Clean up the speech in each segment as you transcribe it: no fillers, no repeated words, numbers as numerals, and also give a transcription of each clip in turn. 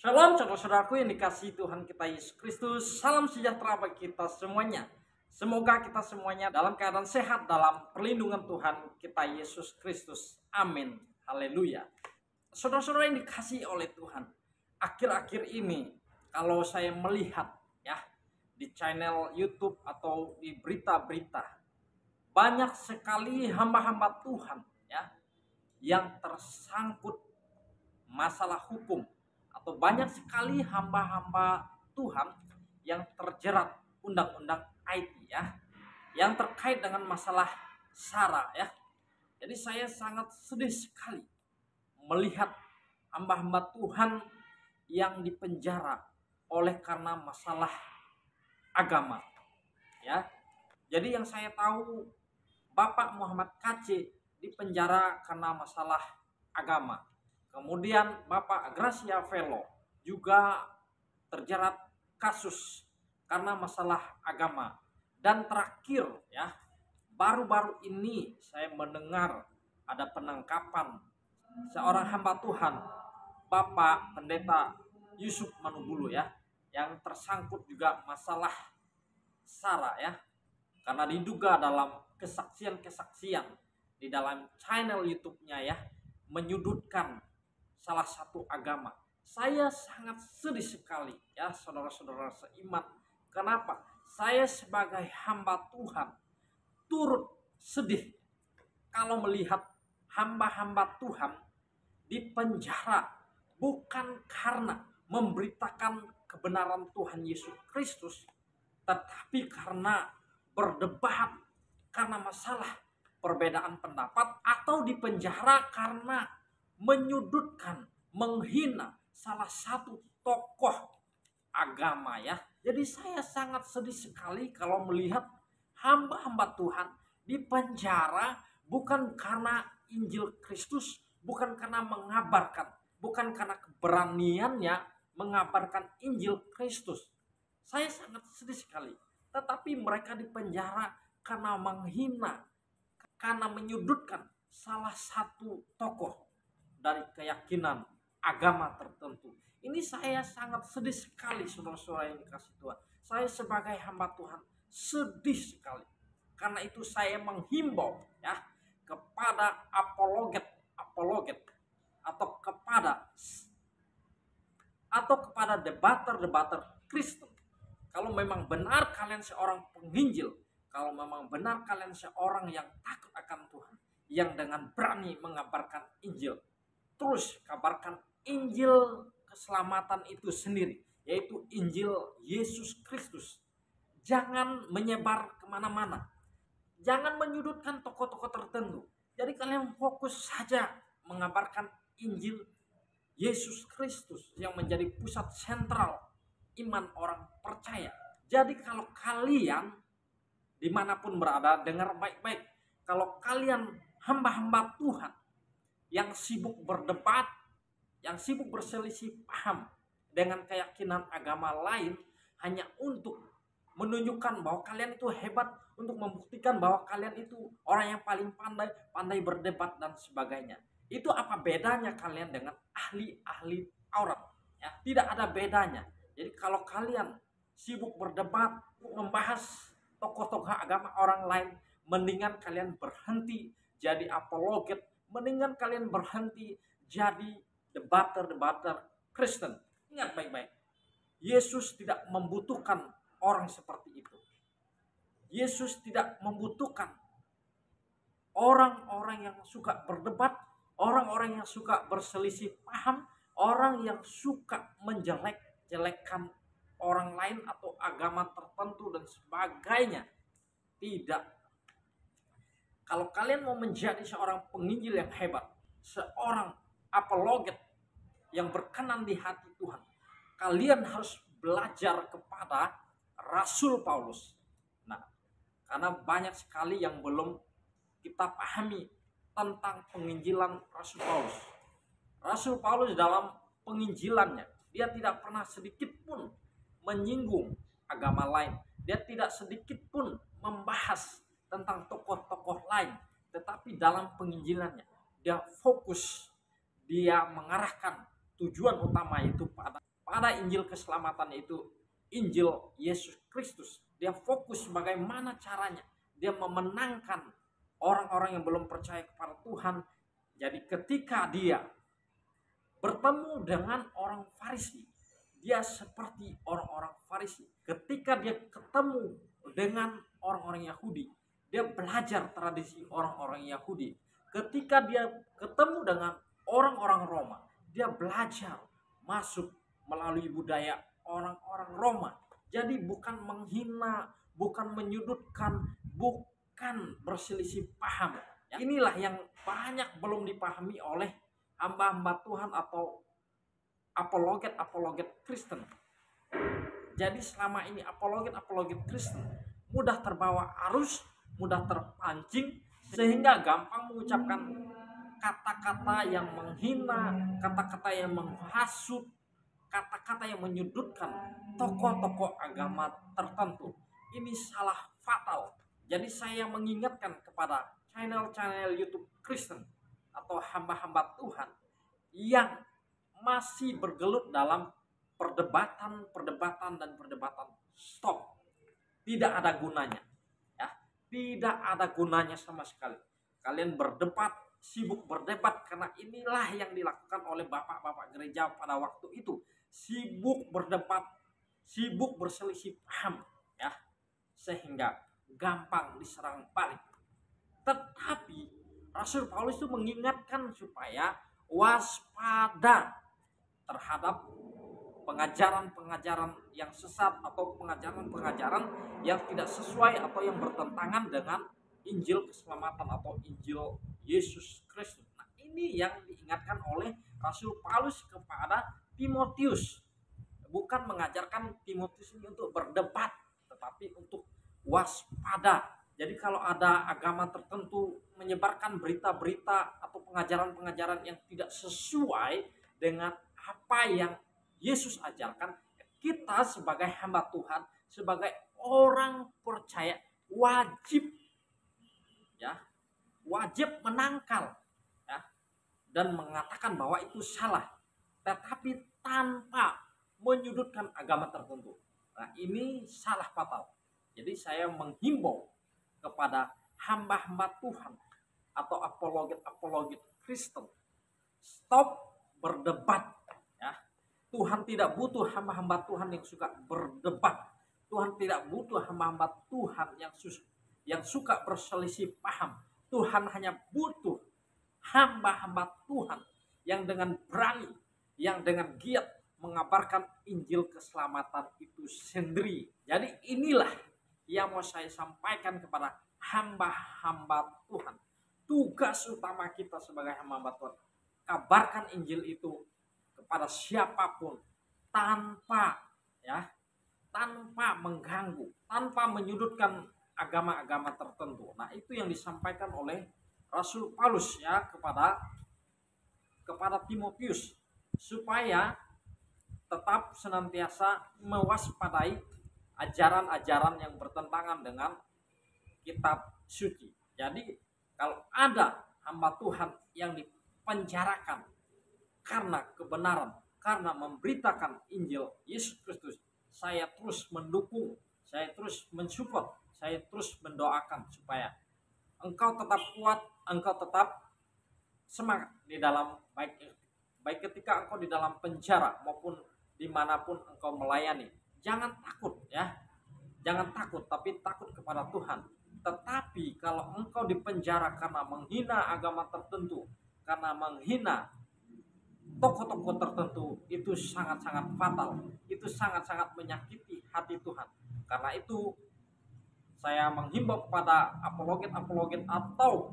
Shalom saudara-saudaraku yang dikasihi Tuhan kita Yesus Kristus. Salam sejahtera bagi kita semuanya. Semoga kita semuanya dalam keadaan sehat dalam perlindungan Tuhan kita Yesus Kristus. Amin. Haleluya. Saudara-saudara yang dikasihi oleh Tuhan, akhir-akhir ini kalau saya melihat ya di channel YouTube atau di berita-berita, banyak sekali hamba-hamba Tuhan ya yang tersangkut masalah hukum, atau banyak sekali hamba-hamba Tuhan yang terjerat undang-undang IT ya, yang terkait dengan masalah SARA ya. Jadi saya sangat sedih sekali melihat hamba-hamba Tuhan yang dipenjara oleh karena masalah agama ya. Jadi yang saya tahu, Bapak Muhammad KC dipenjara karena masalah agama. Kemudian Bapak Gracia Velo juga terjerat kasus karena masalah agama. Dan terakhir ya, baru-baru ini saya mendengar ada penangkapan seorang hamba Tuhan, Bapak Pendeta Yusuf Manubulu ya, yang tersangkut juga masalah SARA ya, karena diduga dalam kesaksian-kesaksian di dalam channel YouTube-nya ya, menyudutkan salah satu agama. Saya sangat sedih sekali ya saudara-saudara seiman. Kenapa? Saya sebagai hamba Tuhan turut sedih kalau melihat hamba-hamba Tuhan dipenjara bukan karena memberitakan kebenaran Tuhan Yesus Kristus, tetapi karena berdebat, karena masalah perbedaan pendapat, atau dipenjara karena menyudutkan, menghina salah satu tokoh agama ya. Jadi saya sangat sedih sekali kalau melihat hamba-hamba Tuhan dipenjara bukan karena Injil Kristus, bukan karena mengabarkan, bukan karena keberaniannya mengabarkan Injil Kristus. Saya sangat sedih sekali. Tetapi mereka dipenjara karena menghina, karena menyudutkan salah satu tokoh dari keyakinan agama tertentu. Ini saya sangat sedih sekali saudara-saudara yang dikasih Tuhan. Saya sebagai hamba Tuhan sedih sekali. Karena itu saya menghimbau ya kepada apologet atau kepada debater Kristen. Kalau memang benar kalian seorang penginjil, kalau memang benar kalian seorang yang takut akan Tuhan, yang dengan berani mengabarkan Injil, terus kabarkan Injil keselamatan itu sendiri, yaitu Injil Yesus Kristus. Jangan menyebar kemana-mana, jangan menyudutkan tokoh-tokoh tertentu. Jadi kalian fokus saja mengabarkan Injil Yesus Kristus yang menjadi pusat sentral iman orang percaya. Jadi kalau kalian dimanapun berada, dengar baik-baik. Kalau kalian hamba-hamba Tuhan yang sibuk berdebat, yang sibuk berselisih paham dengan keyakinan agama lain, hanya untuk menunjukkan bahwa kalian itu hebat, untuk membuktikan bahwa kalian itu orang yang paling pandai berdebat dan sebagainya. Itu apa bedanya kalian dengan ahli-ahli Taurat? Ya, tidak ada bedanya. Jadi kalau kalian sibuk berdebat, membahas tokoh-tokoh agama orang lain, mendingan kalian berhenti jadi apologet, mendingan kalian berhenti jadi debater Kristen. Ingat baik-baik, Yesus tidak membutuhkan orang seperti itu. Yesus tidak membutuhkan orang-orang yang suka berdebat, orang-orang yang suka berselisih paham, orang yang suka menjelek-jelekkan orang lain atau agama tertentu dan sebagainya. Tidak. Kalau kalian mau menjadi seorang penginjil yang hebat, seorang apologet yang berkenan di hati Tuhan, kalian harus belajar kepada Rasul Paulus. Nah, karena banyak sekali yang belum kita pahami tentang penginjilan Rasul Paulus. Rasul Paulus dalam penginjilannya, dia tidak pernah sedikit pun menyinggung agama lain. Dia tidak sedikit pun membahas tentang tokoh-tokoh lain. Tetapi dalam penginjilannya, dia fokus, dia mengarahkan tujuan utama itu pada kepada Injil keselamatan, yaitu Injil Yesus Kristus. Dia fokus bagaimana caranya dia memenangkan orang-orang yang belum percaya kepada Tuhan. Jadi ketika dia bertemu dengan orang Farisi, dia seperti orang-orang Farisi. Ketika dia ketemu dengan orang-orang Yahudi, dia belajar tradisi orang-orang Yahudi. Ketika dia ketemu dengan orang-orang Roma, dia belajar masuk melalui budaya orang-orang Roma. Jadi bukan menghina, bukan menyudutkan, bukan berselisih paham. Inilah yang banyak belum dipahami oleh hamba-hamba Tuhan atau apologet Kristen. Jadi selama ini apologet Kristen mudah terbawa arus, mudah terpancing, sehingga gampang mengucapkan kata-kata yang menghina, kata-kata yang menghasut, kata-kata yang menyudutkan tokoh-tokoh agama tertentu. Ini salah fatal. Jadi saya mengingatkan kepada channel-channel YouTube Kristen atau hamba-hamba Tuhan yang masih bergelut dalam perdebatan stop. Tidak ada gunanya. Ya, tidak ada gunanya sama sekali. Kalian berdebat, sibuk berdebat, karena inilah yang dilakukan oleh bapak-bapak gereja pada waktu itu. Sibuk berdebat, sibuk berselisih paham, ya, sehingga gampang diserang balik. Tetapi Rasul Paulus itu mengingatkan supaya waspada terhadap pengajaran-pengajaran yang sesat atau pengajaran-pengajaran yang tidak sesuai atau yang bertentangan dengan Injil keselamatan atau Injil Yesus Kristus. Nah, ini yang diingatkan oleh Rasul Paulus kepada Timotius. Bukan mengajarkan Timotius ini untuk berdebat, tetapi untuk waspada. Jadi kalau ada agama tertentu menyebarkan berita-berita atau pengajaran-pengajaran yang tidak sesuai dengan apa yang Yesus ajarkan, kita sebagai hamba Tuhan, sebagai orang percaya wajib menangkal, ya, dan mengatakan bahwa itu salah, tetapi tanpa menyudutkan agama tertentu. Nah, ini salah fatal. Jadi saya menghimbau kepada hamba-hamba Tuhan atau apologet Kristen, stop berdebat, ya. Tuhan tidak butuh hamba-hamba Tuhan yang suka berdebat. Tuhan tidak butuh hamba-hamba Tuhan yang suka berselisih paham. Tuhan hanya butuh hamba-hamba Tuhan yang dengan berani, yang dengan giat mengabarkan Injil keselamatan itu sendiri. Jadi inilah yang mau saya sampaikan kepada hamba-hamba Tuhan. Tugas utama kita sebagai hamba-hamba Tuhan, kabarkan Injil itu kepada siapapun tanpa mengganggu, tanpa menyudutkan agama-agama tertentu. Nah, itu yang disampaikan oleh Rasul Paulus, ya, kepada Timotius, supaya tetap senantiasa mewaspadai ajaran-ajaran yang bertentangan dengan kitab suci. Jadi kalau ada hamba Tuhan yang dipenjarakan karena kebenaran, karena memberitakan Injil Yesus Kristus, saya terus mendukung, saya terus mensupport, saya terus mendoakan supaya engkau tetap kuat, engkau tetap semangat di dalam baik ketika engkau di dalam penjara maupun dimanapun engkau melayani. Jangan takut, ya, jangan takut, tapi takut kepada Tuhan. Tetapi kalau engkau dipenjara karena menghina agama tertentu, karena menghina tokoh-tokoh tertentu, itu sangat-sangat fatal, itu sangat-sangat menyakiti hati Tuhan. Karena itu saya menghimbau kepada apologet atau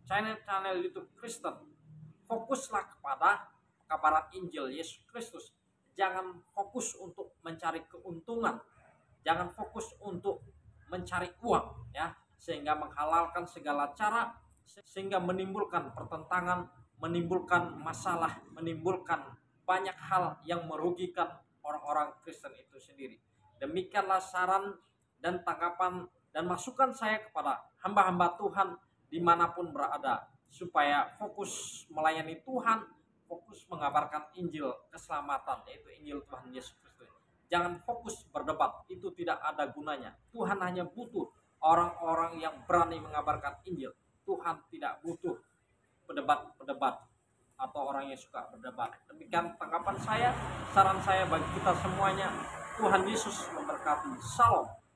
channel YouTube Kristen, fokuslah kepada kabaran Injil Yesus Kristus. Jangan fokus untuk mencari keuntungan, jangan fokus untuk mencari uang, ya, sehingga menghalalkan segala cara, sehingga menimbulkan pertentangan, menimbulkan masalah, menimbulkan banyak hal yang merugikan orang-orang Kristen itu sendiri. Demikianlah saran dan tanggapan dan masukan saya kepada hamba-hamba Tuhan dimanapun berada, supaya fokus melayani Tuhan, fokus mengabarkan Injil keselamatan, yaitu Injil Tuhan Yesus Kristus. Jangan fokus berdebat, itu tidak ada gunanya. Tuhan hanya butuh orang-orang yang berani mengabarkan Injil. Tuhan tidak butuh pendebat atau orang yang suka berdebat. Demikian tanggapan saya, saran saya bagi kita semuanya. Tuhan Yesus memberkati. Salam.